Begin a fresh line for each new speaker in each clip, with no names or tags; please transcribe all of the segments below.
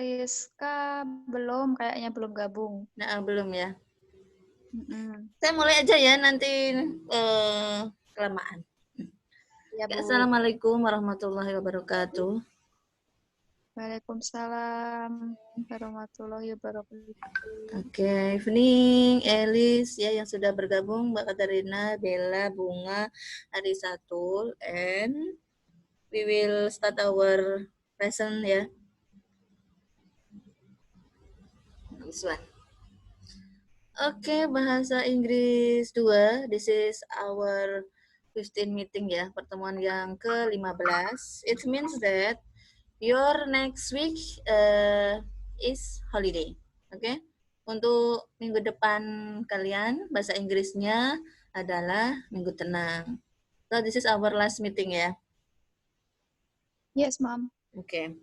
Rizka belum, kayaknya belum gabung.
Nah, belum ya.
Mm-mm.
Saya mulai aja ya, nanti kelamaan.
Ya, Bu.
Assalamualaikum warahmatullahi wabarakatuh.
Waalaikumsalam warahmatullahi wabarakatuh.
Oke, evening, Elis ya yang sudah bergabung, Mbak Katarina, Bella, Bunga, Arisatul, and we will start our lesson ya. This one. Oke, bahasa Inggris 2. This is our 15 meeting ya, pertemuan yang ke-15. It means that your next week is holiday. Oke. Untuk minggu depan kalian bahasa Inggrisnya adalah minggu tenang. So this is our last meeting ya.
Yes, Mom.
Oke.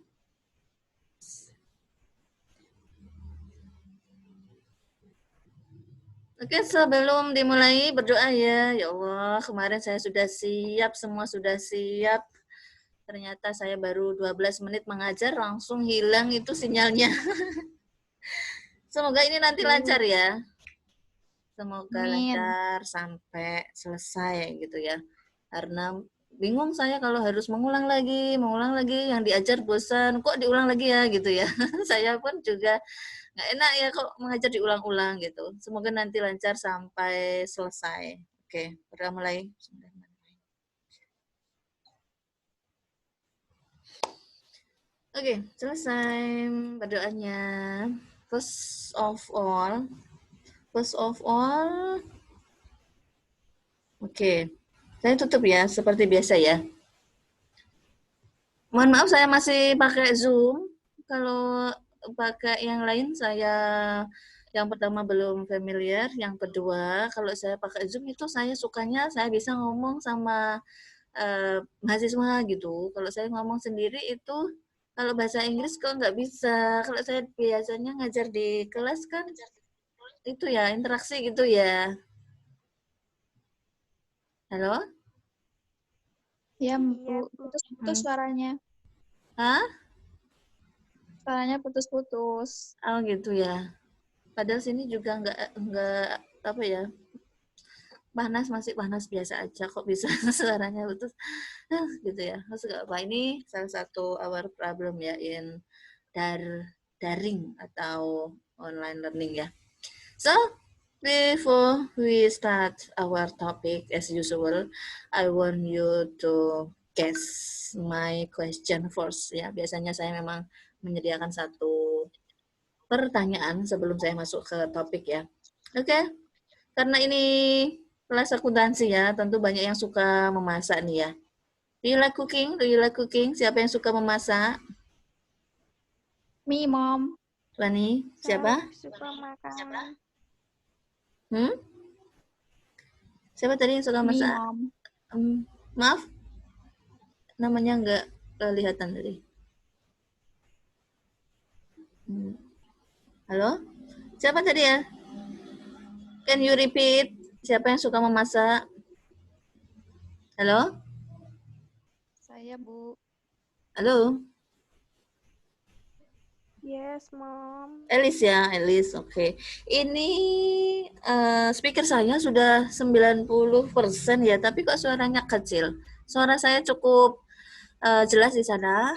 Oke, sebelum dimulai berdoa ya. Ya Allah, kemarin saya sudah siap, semua sudah siap. Ternyata saya baru 12 menit mengajar langsung hilang itu sinyalnya. Semoga ini nanti lancar ya. Semoga
Amin.
lancar sampai selesai gitu ya. Karena bingung saya kalau harus mengulang lagi, yang diajar bosan, kok diulang lagi ya gitu ya. Saya pun juga nggak enak ya kok mengajar diulang-ulang gitu. Semoga nanti lancar sampai selesai. Oke, kita mulai. Oke, selesai berdoanya. First of all, oke, saya tutup ya seperti biasa ya. Mohon maaf saya masih pakai Zoom. Kalau pakai yang lain saya yang pertama belum familiar, yang kedua kalau saya pakai Zoom itu saya sukanya saya bisa ngomong sama mahasiswa gitu. Kalau saya ngomong sendiri itu kalau bahasa Inggris kok nggak bisa. Kalau saya biasanya ngajar di kelas kan itu ya interaksi gitu ya. Halo?
Ya, Bu.
Iya, Bu.
Putus-putus suaranya.
Hah?
Suaranya putus-putus.
Oh gitu ya. Padahal sini juga nggak apa ya, panas, masih panas biasa aja kok bisa suaranya putus gitu ya. Terus nggak apa, ini salah satu our problem ya in daring atau online learning ya. So before we start our topic as usual, I want you to guess my question first ya. Biasanya saya memang menyediakan satu pertanyaan sebelum saya masuk ke topik ya. Oke, karena ini kelas akuntansi ya, tentu banyak yang suka memasak nih ya. Do you like cooking? Do you like cooking? Siapa yang suka memasak?
Me, Mom.
Lani, siapa?
Saya suka makan.
Hmm? Siapa tadi yang suka
Me,
masak?
Mom.
Maaf, namanya nggak kelihatan tadi. Halo? Siapa tadi ya? Can you repeat? Siapa yang suka memasak? Halo?
Saya, Bu.
Halo?
Yes, Mom.
Elis ya, Elis, oke. Ini speaker saya sudah 90% ya, tapi kok suaranya kecil. Suara saya cukup jelas di sana.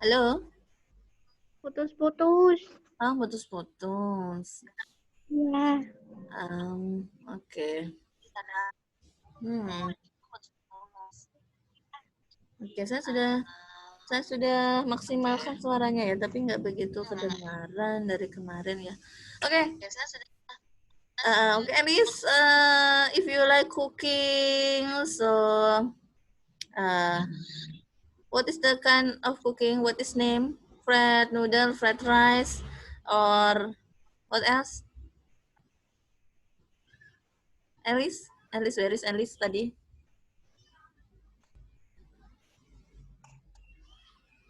Halo?
Putus-putus.
Oh, putus-putus.
Iya.
Oke. Hmm. Oke, saya sudah maksimalkan suaranya ya, tapi nggak begitu kedengaran dari kemarin ya. Oke. Okay, Elis, if you like cooking, so what is the kind of cooking? What is name? Fried noodle, fried rice, or what else? Elis, where is Elis tadi?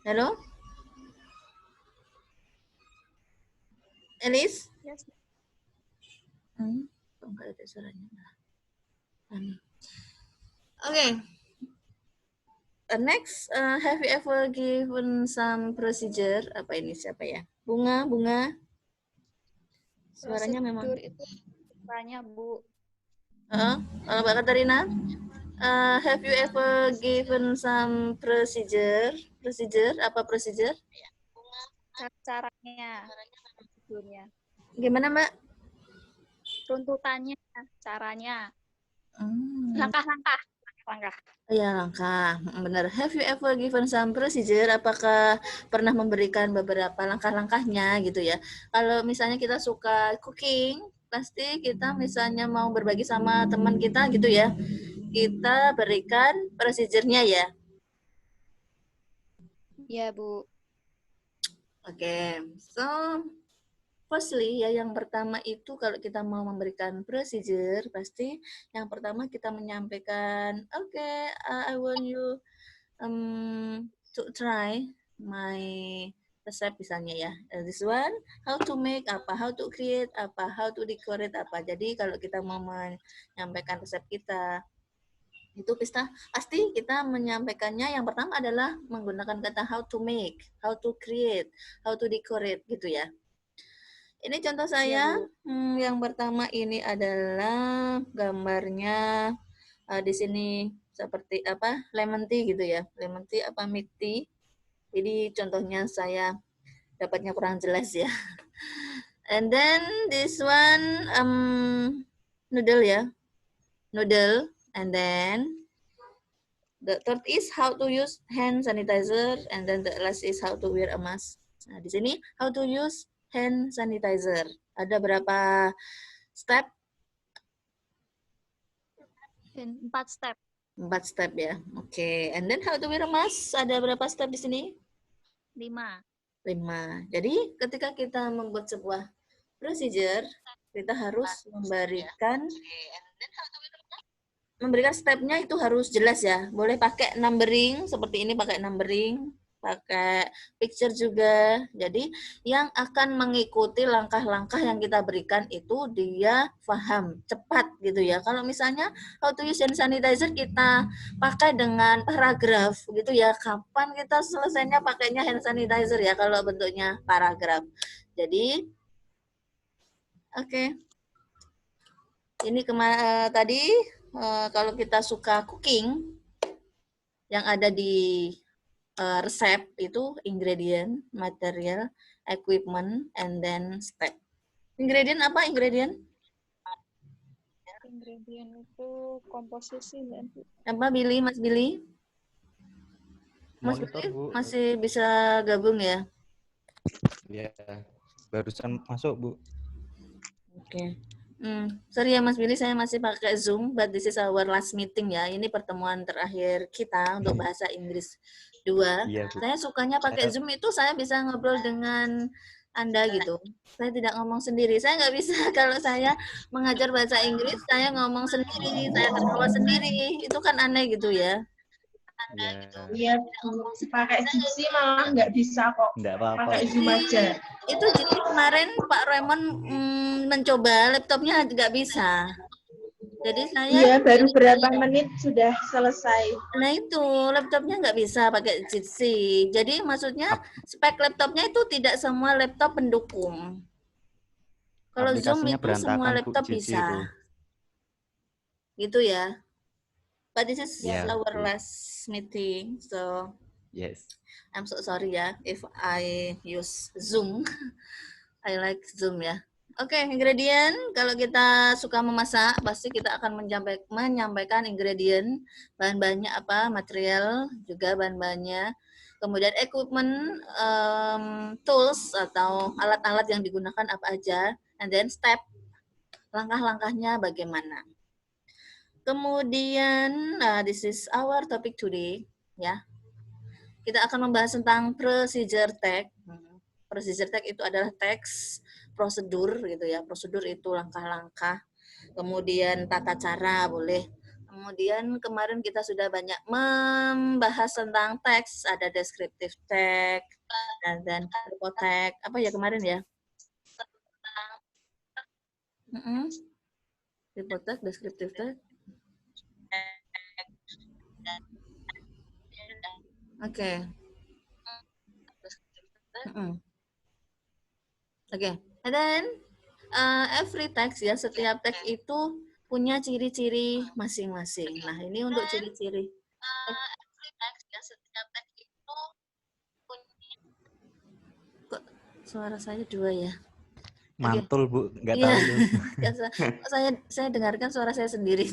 Halo, Elis?
Yes.
Kok nggak ada suaranya? Oke. Next, have you ever given some procedure? Apa ini siapa ya? Bunga. Suaranya memang.
Prosedur itu caranya, Bu.
Kalau Mbak Katarina, have you ever given some procedure? Procedure apa procedure?
Caranya, prosedurnya.
Gimana Mbak?
Tuntutannya, caranya.
Hmm.
Langkah-langkah.
Ya, langkah. Benar. Have you ever given some procedure? Apakah pernah memberikan beberapa langkah-langkahnya gitu ya? Kalau misalnya kita suka cooking, pasti kita misalnya mau berbagi sama teman kita gitu ya. Kita berikan procedure-nya ya.
Iya, Bu.
Oke. So, firstly ya yang pertama itu kalau kita mau memberikan procedure pasti yang pertama kita menyampaikan I want you to try my resep misalnya ya. This one how to make apa, how to create apa, how to decorate apa. Jadi kalau kita mau menyampaikan resep kita itu pasti kita menyampaikannya yang pertama adalah menggunakan kata how to make, how to create, how to decorate gitu ya. Ini contoh saya, yang pertama ini adalah gambarnya di sini seperti apa lemon tea gitu ya, lemon tea apa milk tea. Jadi contohnya saya dapatnya kurang jelas ya. And then this one noodle ya, noodle. And then the third is how to use hand sanitizer, and then the last is how to wear a mask. Nah, di sini how to use hand sanitizer. Ada berapa step?
4 step.
4 step ya. Oke. And then how to wear a mask? Ada berapa step di sini?
5.
5. Jadi ketika kita membuat sebuah procedure, kita harus memberikan stepnya itu harus jelas ya. Boleh pakai numbering seperti ini, pakai numbering, pakai picture juga. Jadi yang akan mengikuti langkah-langkah yang kita berikan itu dia paham cepat gitu ya. Kalau misalnya how to use hand sanitizer kita pakai dengan paragraf gitu ya. Kapan kita selesainya pakainya hand sanitizer ya kalau bentuknya paragraf. Jadi oke. Ini tadi kalau kita suka cooking, yang ada di resep itu ingredient, material, equipment, and then step. Ingredient apa ingredient?
Ingredient itu komposisi dan
Apa Billy, Mas Billy? Mas
Monitor,
Billy
Bu.
masih bisa gabung ya?
Ya, barusan masuk, Bu.
Oke. Sorry ya Mas Billy, saya masih pakai Zoom, but this is our last meeting ya. Ini pertemuan terakhir kita untuk bahasa Inggris 2.
Iya, Bu.
Saya sukanya pakai Zoom itu saya bisa ngobrol dengan Anda gitu. Saya tidak ngomong sendiri. Saya nggak bisa kalau saya mengajar bahasa Inggris, saya ngomong sendiri, saya tertawa sendiri. Itu kan aneh gitu ya.
Iya.
Iya, pakai Jitsi malah nggak bisa kok.
Nggak apa-apa.
Pakai Zoom aja.
Itu jadi kemarin Pak Raymond mencoba laptopnya nggak bisa. Jadi saya
Iya, baru berapa menit sudah selesai.
Nah itu laptopnya nggak bisa pakai Jitsi. Jadi maksudnya spek laptopnya itu tidak semua laptop pendukung. Kalau Zoom
Aplikasinya
itu semua
berantakan, Bu,
laptop
Jitsi
bisa.
itu.
Gitu ya. But this is
Ya,
our
Bu.
last meeting, so
Yes.
I'm so sorry ya if I use Zoom. I like Zoom ya. Oke, ingredient. Kalau kita suka memasak, pasti kita akan menyampaikan ingredient, bahan-bahannya apa, material, juga bahan-bahannya. Kemudian equipment, tools atau alat-alat yang digunakan apa aja, and then step, langkah-langkahnya bagaimana. Kemudian, this is our topic today, ya. Kita akan membahas tentang procedure tag. Procedure tag itu adalah teks prosedur gitu ya. Prosedur itu langkah-langkah. Kemudian tata cara boleh. Kemudian kemarin kita sudah banyak membahas tentang teks, ada descriptive tag, dan typo tag. Apa ya kemarin ya? Typo tag, descriptive tag. Oke. Oke. And then every text ya, setiap teks itu punya ciri-ciri masing-masing. Nah, ini untuk ciri-ciri. Kok suara saya dua ya?
Mantul, Bu. Nggak
Iya.
tahu.
Ya, saya dengarkan suara saya sendiri.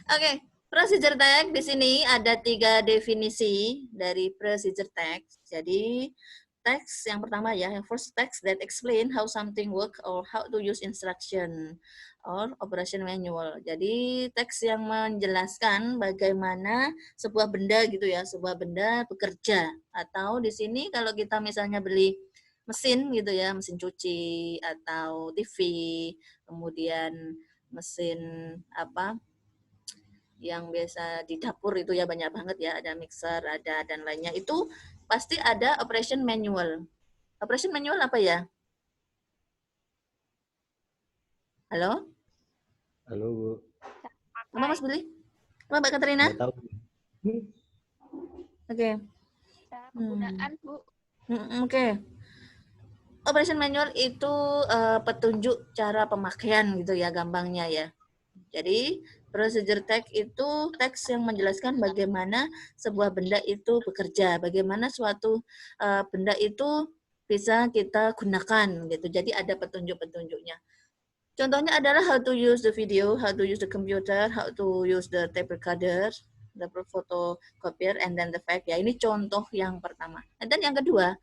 Oke, procedure text di sini ada 3 definisi dari procedure text. Jadi text yang pertama ya, yang first text that explain how something work or how to use instruction or operation manual. Jadi teks yang menjelaskan bagaimana sebuah benda gitu ya, sebuah benda bekerja. Atau di sini kalau kita misalnya beli mesin gitu ya, mesin cuci atau TV, kemudian mesin apa yang biasa di dapur itu ya banyak banget ya, ada mixer, ada dan lainnya. Itu pasti ada operation manual. Operation manual apa ya? Halo?
Halo, Bu.
Apa Mas Billy? Apa Mbak Katrina?
Nggak tahu.
Oke.
Cara penggunaan, Bu.
Oke. Operation manual itu petunjuk cara pemakaian gitu ya, gampangnya ya. Jadi procedure text itu teks yang menjelaskan bagaimana sebuah benda itu bekerja, bagaimana suatu benda itu bisa kita gunakan gitu. Jadi ada petunjuk-petunjuknya. Contohnya adalah how to use the video, how to use the computer, how to use the tape recorder, the photocopier, and then the fact. Ya, ini contoh yang pertama. Dan yang kedua,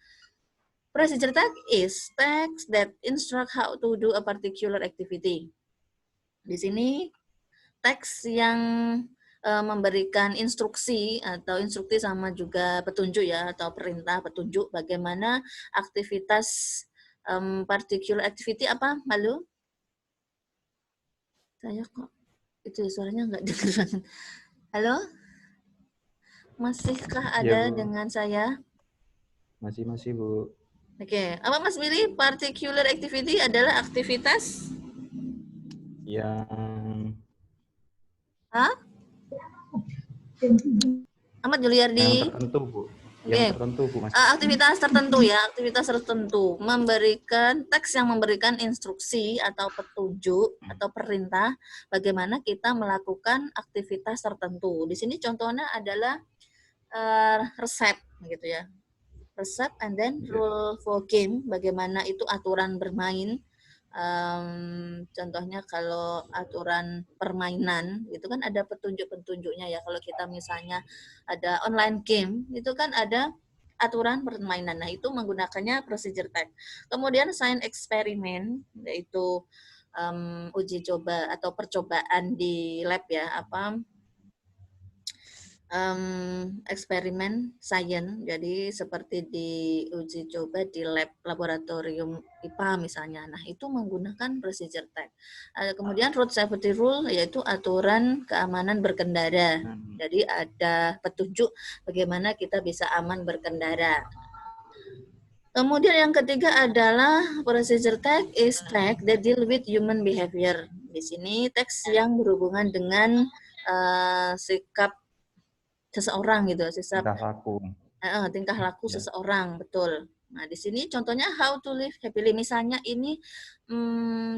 procedure text is text that instruct how to do a particular activity. Di sini teks yang memberikan instruksi atau instruksi sama juga petunjuk ya, atau perintah petunjuk bagaimana aktivitas particular activity apa, Malu? Saya kok itu suaranya nggak dengeran. Halo? Masihkah ada
Bu.
dengan saya?
Masih, Bu.
Oke, apa Mas Billy? Particular activity adalah aktivitas?
Yang
Ahmad Juliardi.
yang tertentu, Bu.
Oke.
Yang tertentu, Bu. Mas.
Aktivitas tertentu ya, aktivitas tertentu. Memberikan teks yang memberikan instruksi atau petunjuk atau perintah bagaimana kita melakukan aktivitas tertentu. Di sini contohnya adalah resep gitu ya. Resep and then rule for game, bagaimana itu aturan bermain. Contohnya kalau aturan permainan itu kan ada petunjuk-petunjuknya ya. Kalau kita misalnya ada online game itu kan ada aturan permainan. Nah, itu menggunakannya procedure text. Kemudian science eksperimen, yaitu uji coba atau percobaan di lab ya, eksperimen sains, jadi seperti di uji coba di laboratorium IPA misalnya. Nah, itu menggunakan procedure text. Kemudian road safety rule, yaitu aturan keamanan berkendara. Jadi ada petunjuk bagaimana kita bisa aman berkendara. Kemudian yang ketiga adalah procedure text is text that deal with human behavior. Di sini teks yang berhubungan dengan sikap seseorang gitu, tingkah laku
Ya.
seseorang, betul. Nah, di sini contohnya how to live happily, misalnya ini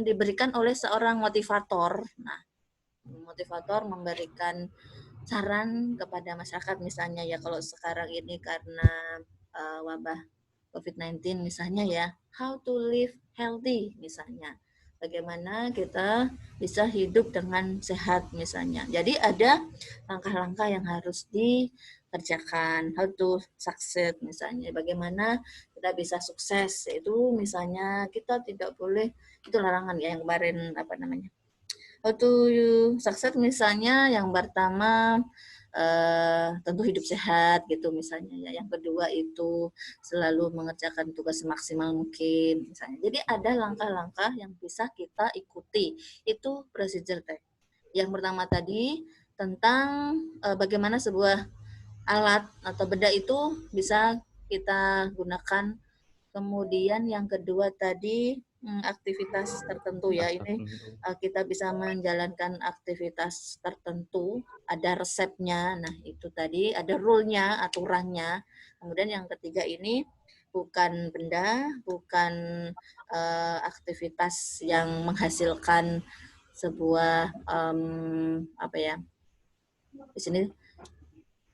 diberikan oleh seorang motivator. Nah, motivator memberikan saran kepada masyarakat misalnya ya, kalau sekarang ini karena wabah COVID-19 misalnya ya, how to live healthy misalnya. Bagaimana kita bisa hidup dengan sehat misalnya. Jadi ada langkah-langkah yang harus dikerjakan. How to succeed misalnya. Bagaimana kita bisa sukses. Itu misalnya kita tidak boleh, itu larangan ya yang kemarin How to succeed misalnya yang pertama tentu hidup sehat gitu misalnya ya. Yang kedua itu selalu mengerjakan tugas semaksimal mungkin misalnya. Jadi ada langkah-langkah yang bisa kita ikuti. Itu procedure text. Yang pertama tadi tentang bagaimana sebuah alat atau benda itu bisa kita gunakan. Kemudian yang kedua tadi aktivitas tertentu ya. Ini kita bisa menjalankan aktivitas tertentu, ada resepnya. Nah, itu tadi ada rule-nya, aturannya. Kemudian yang ketiga ini bukan benda, bukan aktivitas yang menghasilkan sebuah apa ya? Di sini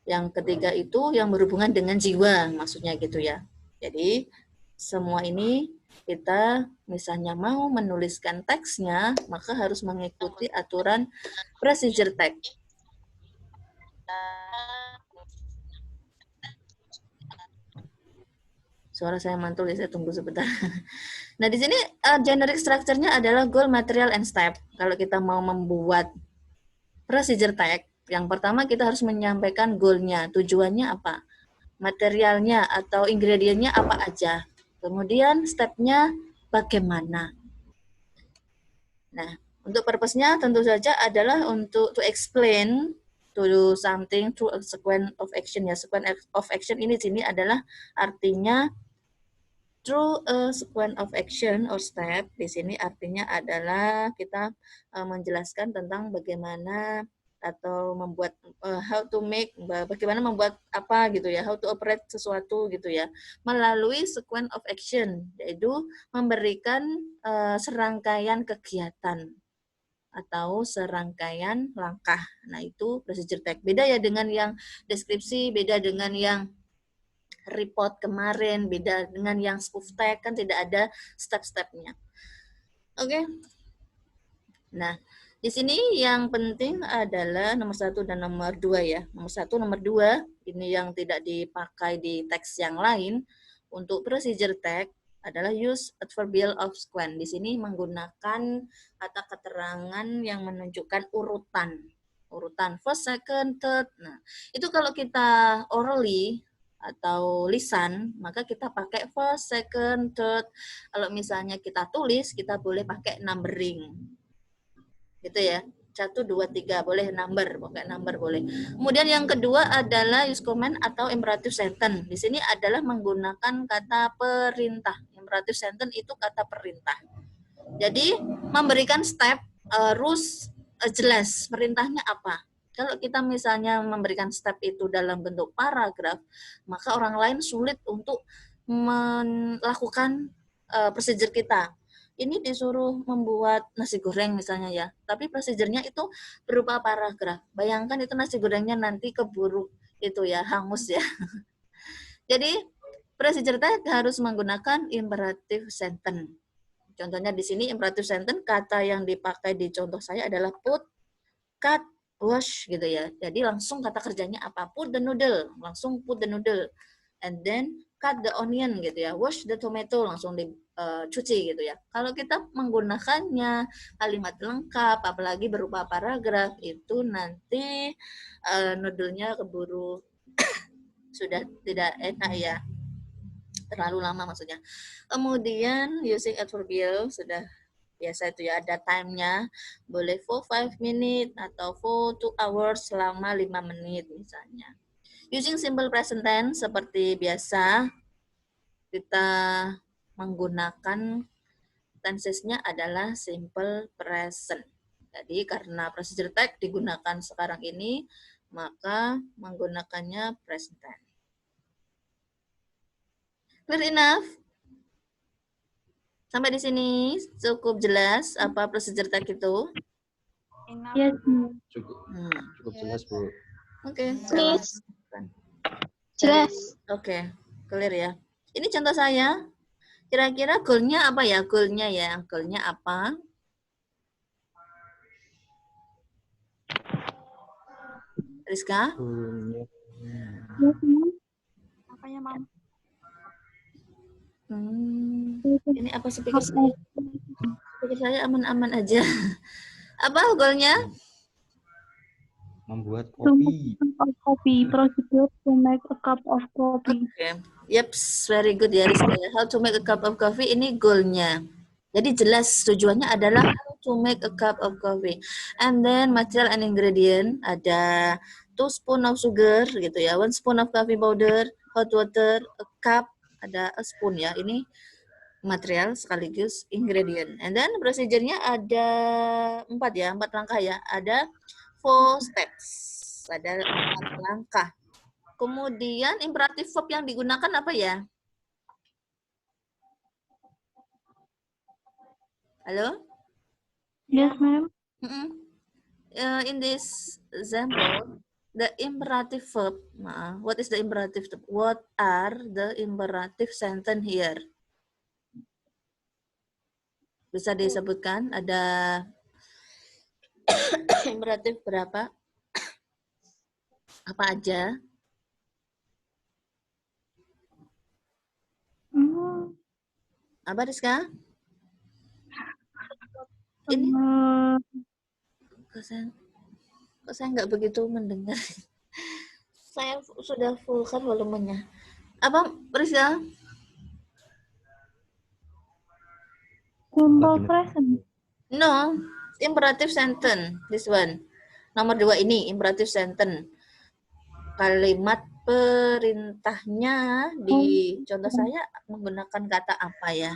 yang ketiga itu yang berhubungan dengan jiwa, maksudnya gitu ya. Jadi semua ini kita misalnya mau menuliskan teksnya, maka harus mengikuti aturan procedure text. Suara saya mantul ya, saya tunggu sebentar. Nah, di sini generic structure-nya adalah goal, material, and step. Kalau kita mau membuat procedure text, yang pertama kita harus menyampaikan goal-nya, tujuannya apa, materialnya atau ingredientnya apa aja. Kemudian step-nya bagaimana. Nah, untuk purpose-nya tentu saja adalah untuk to explain to do something through a sequence of action ya. Sequence of action ini di sini adalah artinya through a sequence of action or step. Di sini artinya adalah kita menjelaskan tentang bagaimana atau membuat how to make, bagaimana membuat apa gitu ya, how to operate sesuatu gitu ya, melalui sequence of action, yaitu memberikan serangkaian kegiatan atau serangkaian langkah. Nah, itu procedure text. Beda ya dengan yang deskripsi, beda dengan yang report kemarin, beda dengan yang spoof text, kan tidak ada step-stepnya. Oke. Nah, di sini yang penting adalah nomor 1 dan nomor 2 ya. Nomor 1, nomor 2, ini yang tidak dipakai di teks yang lain. Untuk procedure text adalah use adverbial of sequence. Di sini menggunakan kata keterangan yang menunjukkan urutan. Urutan first, second, third. Nah, itu kalau kita orally atau lisan, maka kita pakai first, second, third. Kalau misalnya kita tulis, kita boleh pakai numbering. Gitu ya, 1, 2, 3 boleh number, pakai number boleh. Kemudian yang kedua adalah use command atau imperative sentence. Di sini adalah menggunakan kata perintah. Imperative sentence itu kata perintah. Jadi memberikan step, rules jelas perintahnya apa. Kalau kita misalnya memberikan step itu dalam bentuk paragraf, maka orang lain sulit untuk melakukan procedure kita. Ini disuruh membuat nasi goreng misalnya ya, tapi prosedurnya itu berupa paragraf. Bayangkan itu nasi gorengnya nanti keburu itu ya, hangus ya. Jadi procedure text harus menggunakan imperative sentence. Contohnya di sini imperative sentence, kata yang dipakai di contoh saya adalah put, cut, wash gitu ya. Jadi langsung kata kerjanya apa? Put the noodle, langsung put the noodle. And then cut the onion gitu ya. Wash the tomato, langsung dicuci gitu ya. Kalau kita menggunakannya kalimat lengkap, apalagi berupa paragraf, itu nanti noodle-nya keburu sudah tidak enak ya. Terlalu lama maksudnya. Kemudian using adverbial sudah biasa itu ya, ada time-nya, boleh for 5 minutes atau for 2 hours, selama 5 menit misalnya. Using simple present tense seperti biasa, kita menggunakan tenses-nya adalah simple present. Jadi karena procedure text digunakan sekarang ini, maka menggunakannya present tense. Clear enough? Sampai di sini cukup jelas apa procedure text itu?
Yes.
Cukup jelas, Bu.
Oke.
Yes.
Jelas.
Oke, clear ya. Ini contoh saya. Kira-kira goal-nya apa ya? Goal-nya ya. Goal-nya apa? Rizka?
Apanya, Mam?
Ini apa speaker saya? Speaker saya aman-aman aja. Apa goalnya?
Membuat kopi.
Coffee, procedure to make a cup of coffee.
Oke. Yep, very good ya Rizka. How to make a cup of coffee, ini goalnya. Jadi jelas tujuannya adalah how to make a cup of coffee. And then material and ingredient, ada 2 spoon of sugar gitu ya, 1 spoon of coffee powder, hot water, a cup, ada a spoon ya. Ini material sekaligus ingredient. And then procedure-nya ada 4 ya, 4 langkah ya. Ada 4 steps. Ada 4 langkah. Kemudian imperatif verb yang digunakan apa ya? Halo?
Yes, ma'am.
In this example, the imperative verb. What is the imperative verb? What are the imperative sentence here? Bisa disebutkan ada imperatif berapa? Apa aja? Apa Rizka? Ini kok saya nggak begitu mendengar. Saya sudah fullkan volumenya. Apa Rizka?
Simple present.
No, imperative sentence. This one. Nomor 2 ini imperative sentence. Kalimat perintahnya di contoh saya menggunakan kata apa ya?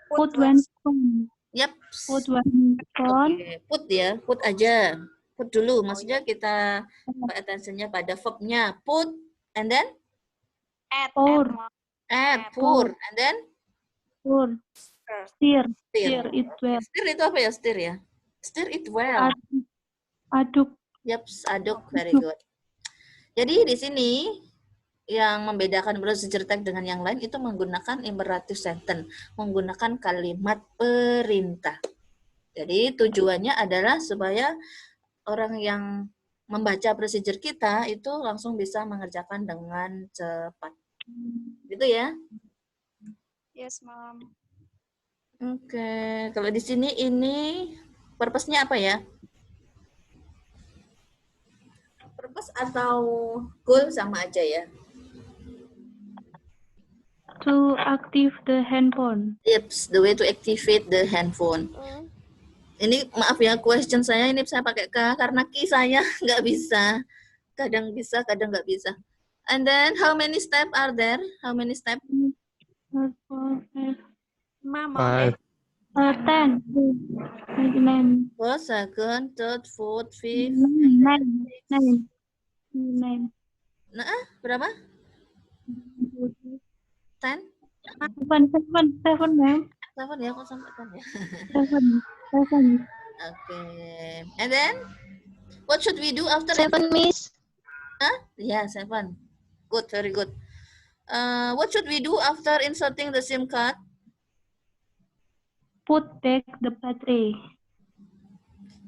Put when gone.
Yep.
Put when gone.
Okay. Put ya, put aja. Put dulu, maksudnya kita attention-nya pada verb-nya. Put, and then?
Pour.
Pour, and then?
Pour. Stir.
Stir.
Stir it well.
Stir itu apa ya, stir ya? Stir it well.
Aduk.
Yep, aduk. Very good. Jadi di sini yang membedakan procedure text dengan yang lain itu menggunakan imperative sentence, menggunakan kalimat perintah. Jadi tujuannya adalah supaya orang yang membaca procedure kita itu langsung bisa mengerjakan dengan cepat. Gitu ya?
Yes, Mom.
Oke, kalau di sini ini purpose-nya apa ya? Purpose atau goal sama aja ya?
To active the handphone.
Yes, the way to activate the handphone. Ini maaf ya, question saya ini saya pakai K karena Ki saya nggak bisa. Kadang bisa, kadang nggak bisa. And then, how many steps are there? How many steps?
Mama.
10. 9.
Second, third, fourth, fifth.
9.
Nah, berapa? 10?
7, ma'am.
7 ya, kok sampai 10 ya?
7.
Okay. And then, what should we do after
7, Miss.
Yeah, 7. Good, very good. What should we do after inserting the SIM card?
Put back the battery.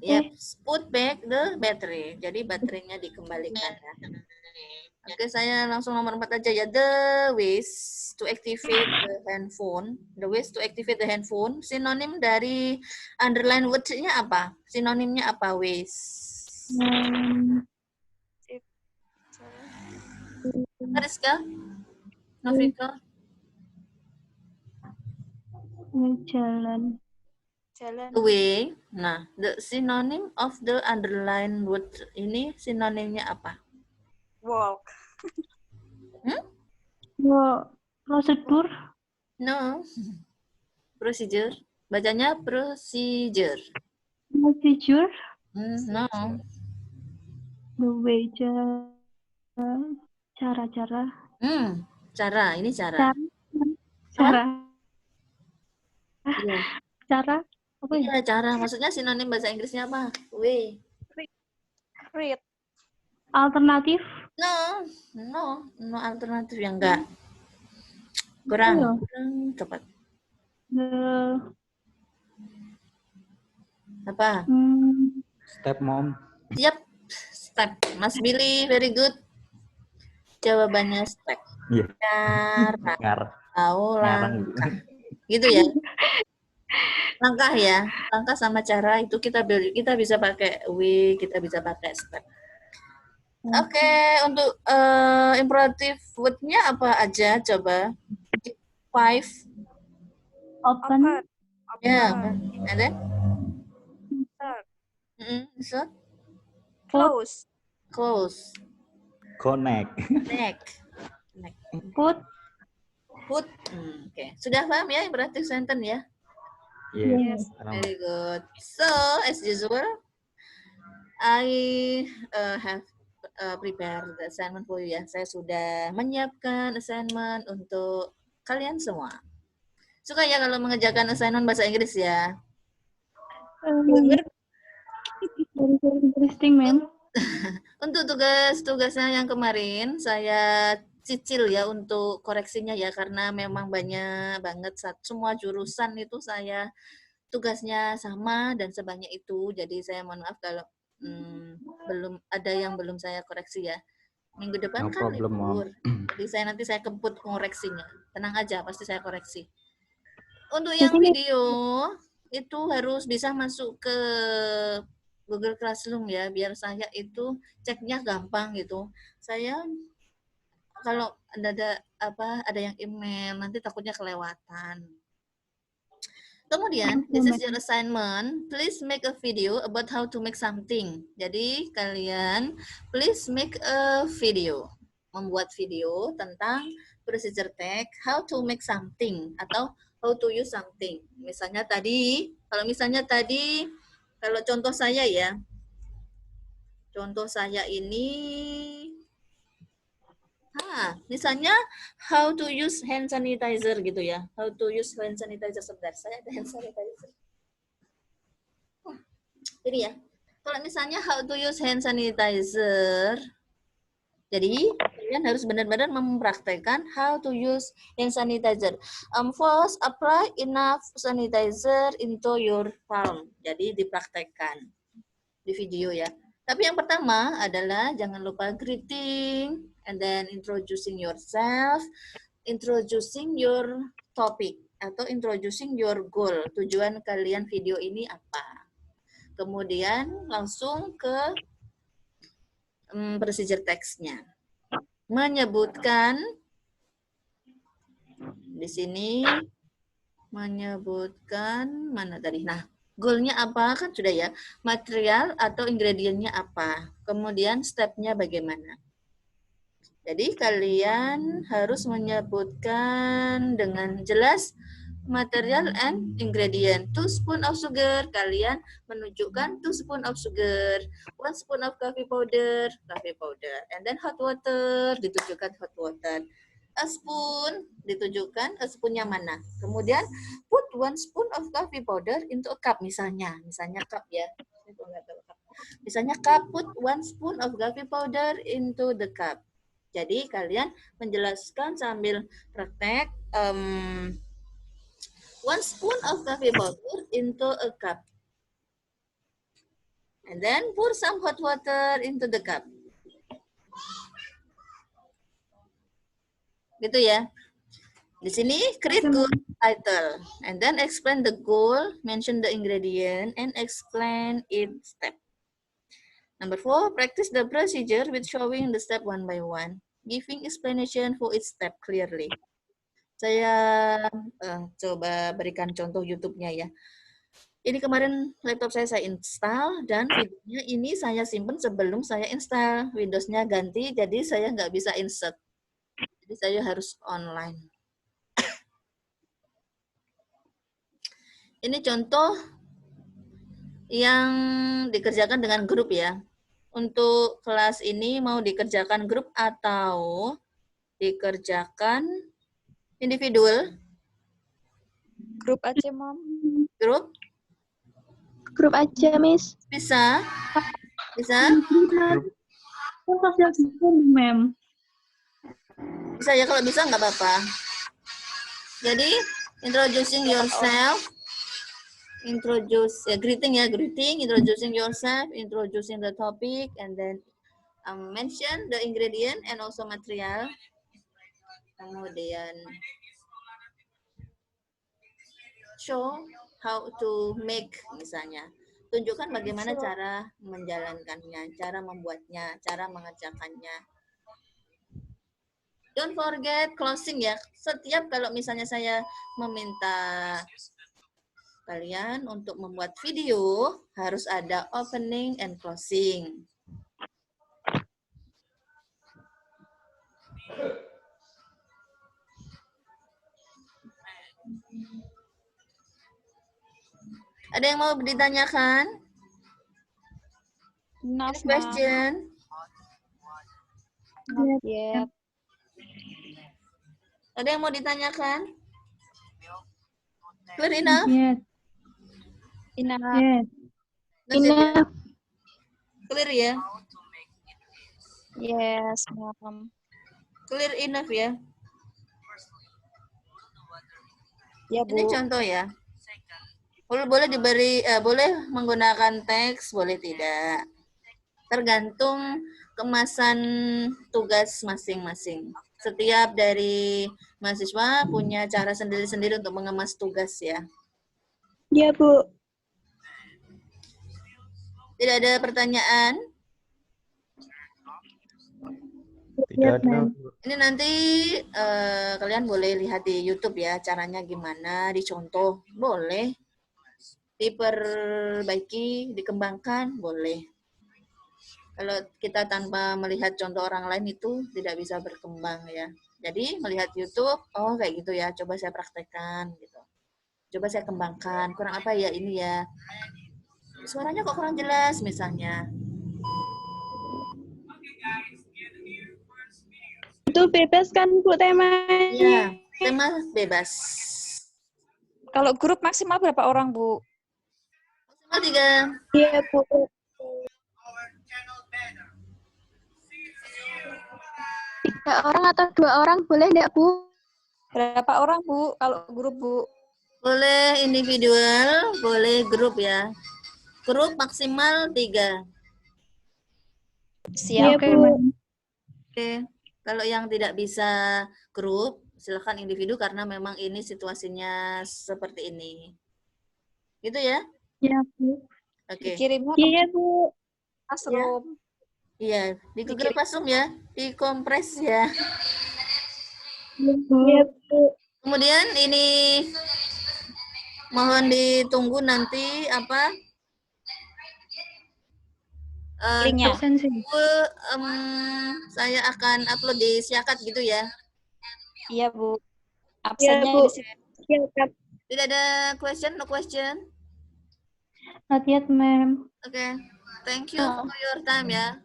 Yep, put back the battery. Jadi baterainya dikembalikan ya. Oke, saya langsung nomor 4 aja ya. The ways to activate the handphone. The ways to activate the handphone. Sinonim dari underline words-nya apa? Sinonimnya apa, ways? Rizka? Novika?
Jalan.
Way. Nah, the synonym of the underline word ini sinonimnya apa?
Walk.
Prosedur.
No. Procedure. Bacanya procedure.
Procedure.
No.
The way. Cara.
Cara. Ini cara.
Cara.
Iya.
Cara. Apa ya?
Iya, cara. Maksudnya sinonim bahasa Inggrisnya apa? Way.
Read.
Alternatif.
No alternatif yang enggak. Kurang cepat. Apa?
Step, Mom.
Yep, step. Mas Billy, very good. Jawabannya step.
Iya.
Cara. Langkah. Gitu ya. Langkah ya. Langkah sama cara itu kita bisa pakai way, kita bisa pakai step. Oke, untuk imperative word-nya apa aja coba? 5.
Open.
Yeah. And then? So?
Close.
Connect.
Neck.
Put.
put. Oke. Sudah paham ya imperative sentence ya?
Yes.
Very good. So, as usual, I have prepared the assignment for you ya. Saya sudah menyiapkan assignment untuk kalian semua. Suka ya kalau mengerjakan assignment bahasa Inggris ya?
Very, very interesting, ma'am.
Untuk tugas-tugasnya yang kemarin, saya cicil ya untuk koreksinya ya, karena memang banyak banget semua jurusan itu saya tugasnya sama dan sebanyak itu. Jadi saya mohon maaf kalau belum ada yang belum saya koreksi ya. Minggu depan
No
kan
problem, Mom.
libur. Jadi nanti saya kebut koreksinya. Tenang aja, pasti saya koreksi. Untuk yang video itu harus bisa masuk ke Google Classroom ya, biar saya itu ceknya gampang gitu. Saya kalau ada yang email nanti takutnya kelewatan. Kemudian, this is your assignment. Please make a video about how to make something. Jadi, kalian please make a video. Membuat video tentang procedure text, how to make something, atau how to use something. Misalnya tadi, kalau contoh saya ya, contoh saya ini, misalnya how to use hand sanitizer gitu ya. How to use hand sanitizer. Sebentar, saya ada hand sanitizer. Jadi ya, kalau misalnya how to use hand sanitizer, jadi kalian harus benar-benar mempraktekkan how to use hand sanitizer. First, apply enough sanitizer into your palm. Jadi dipraktekkan di video ya. Tapi yang pertama adalah jangan lupa greeting, and then introducing yourself, introducing your topic, atau introducing your goal. Tujuan kalian video ini apa? Kemudian langsung ke procedure text-nya. Menyebutkan, di sini menyebutkan, mana tadi? Nah, goal-nya apa kan sudah ya, material atau ingredientnya apa, kemudian step-nya bagaimana. Jadi kalian harus menyebutkan dengan jelas material and ingredient. 2 spoon of sugar, kalian menunjukkan 2 spoon of sugar, 1 spoon of coffee powder, and then hot water, ditunjukkan hot water. A spoon, ditunjukkan a spoonnya mana. Kemudian put 1 spoon of coffee powder into a cup, misalnya cup ya. Misalnya cup, put 1 spoon of coffee powder into the cup. Jadi kalian menjelaskan sambil praktek 1 spoon of coffee powder into a cup. And then pour some hot water into the cup. Gitu ya. Di sini create goal title. And then explain the goal, mention the ingredient, and explain each step. Number 4, practice the procedure with showing the step one by one, giving explanation for each step clearly. Saya coba berikan contoh YouTube-nya ya. Ini kemarin laptop saya install, dan videonya ini saya simpan sebelum saya install. Windows-nya ganti, jadi saya nggak bisa insert. Jadi saya harus online. Ini contoh yang dikerjakan dengan grup ya. Untuk kelas ini mau dikerjakan grup atau dikerjakan individual?
Grup aja, Mom.
Grup?
Grup aja, Miss.
Bisa? Bisa?
Ma'am.
Bisa ya, kalau bisa nggak apa-apa. Jadi, introducing yourself, greeting, introducing yourself, introducing the topic, and then mention the ingredient and also material. Kemudian show how to make, misalnya. Tunjukkan bagaimana cara menjalankannya, cara membuatnya, cara mengerjakannya. Don't forget closing ya. Setiap kalau misalnya saya meminta kalian untuk membuat video, harus ada opening and closing. Ada yang mau ditanyakan?
Enough,
Any question?
Not yet.
Ada yang mau ditanyakan? Clear enough?
Yes.
Enough.
Yes.
Not yet, ya?
Enough.
Clear ya?
Yes, mom.
Clear enough ya?
Ya,
Ini
Bu.
contoh ya. Boleh diberi, boleh menggunakan teks, boleh tidak. Tergantung kemasan tugas masing-masing. Setiap dari mahasiswa punya cara sendiri-sendiri untuk mengemas tugas ya.
Ya, Bu.
Tidak ada pertanyaan?
Tidak
Yes,
ada.
ma'am.
Ini nanti kalian boleh lihat di YouTube ya, caranya gimana, dicontoh, boleh. Diperbaiki, dikembangkan, boleh. Kalau kita tanpa melihat contoh orang lain itu tidak bisa berkembang ya. Jadi melihat YouTube, oh kayak gitu ya, coba saya praktekkan gitu. Coba saya kembangkan, kurang apa ya ini ya. Suaranya kok kurang jelas misalnya.
Itu bebas kan, Bu, temanya?
Iya, tema bebas.
Kalau grup maksimal berapa orang, Bu?
Maksimal 3.
Iya, Bu. 3 orang atau 2 orang boleh enggak, Bu?
Berapa orang, Bu? Kalau grup, Bu?
Boleh individual, boleh grup ya. Grup maksimal 3.
Iya,
Siap.
Oke,
Bu.
ma'am.
Oke. Kalau yang tidak bisa grup, silakan individu karena memang ini situasinya seperti ini. Gitu ya?
Ya, Bu.
Oke.
Dikirimnya ke
Iya, Bu.
classroom.
Iya, di Google Classroom ya, dikompres ya.
Iya, Bu.
Kemudian ini mohon ditunggu nanti apa?
Linknya.
Absensi.
Saya akan upload di Siakat gitu ya.
Iya, Bu.
Iya,
Absennya
Bu.
di sini.
Siap.
Tidak ada question, no question.
Not yet, ma'am.
Oke. Thank you
Oh.
for your time ya.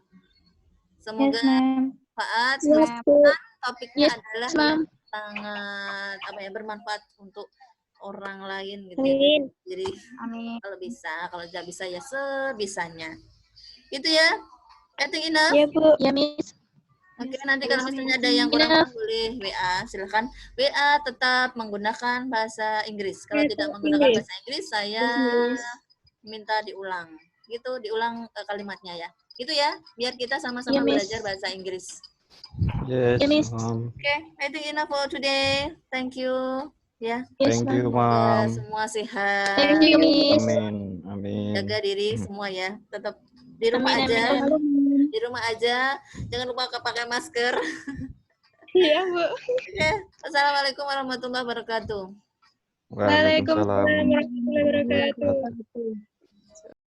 Yes,
Semoga
ma'am.
bermanfaat.
Yes, Bu.
Topiknya
Yes,
adalah
ma'am.
sangat bermanfaat untuk orang lain gitu.
Amin.
Jadi
Amin.
kalau bisa, kalau tidak bisa ya sebisanya. Itu ya. I think enough.
Iya, Bu. Ya, Miss.
Oke, nanti kalau misalnya ada yang kurang paham boleh WA, silakan. WA tetap menggunakan bahasa Inggris. Kalau tidak menggunakan bahasa Inggris, saya minta diulang. Gitu, diulang kalimatnya ya. Gitu ya, biar kita sama-sama
Iya, Miss.
belajar bahasa Inggris.
Yes,
Ya, Miss.
Mom.
Oke, I think enough for today. Thank you. Ya,
Yes,
Thank
ma'am.
you,
semoga
Mom.
semua sehat.
Thank you, Miss.
Amin. Amin.
Jaga diri semua ya. Tetap di rumah
Amin,
aja.
amin, amin.
Di rumah aja. Jangan lupa pakai masker.
Iya, Bu.
Oke, assalamualaikum warahmatullahi wabarakatuh.
Waalaikumsalam.
Waalaikumsalam warahmatullahi wabarakatuh.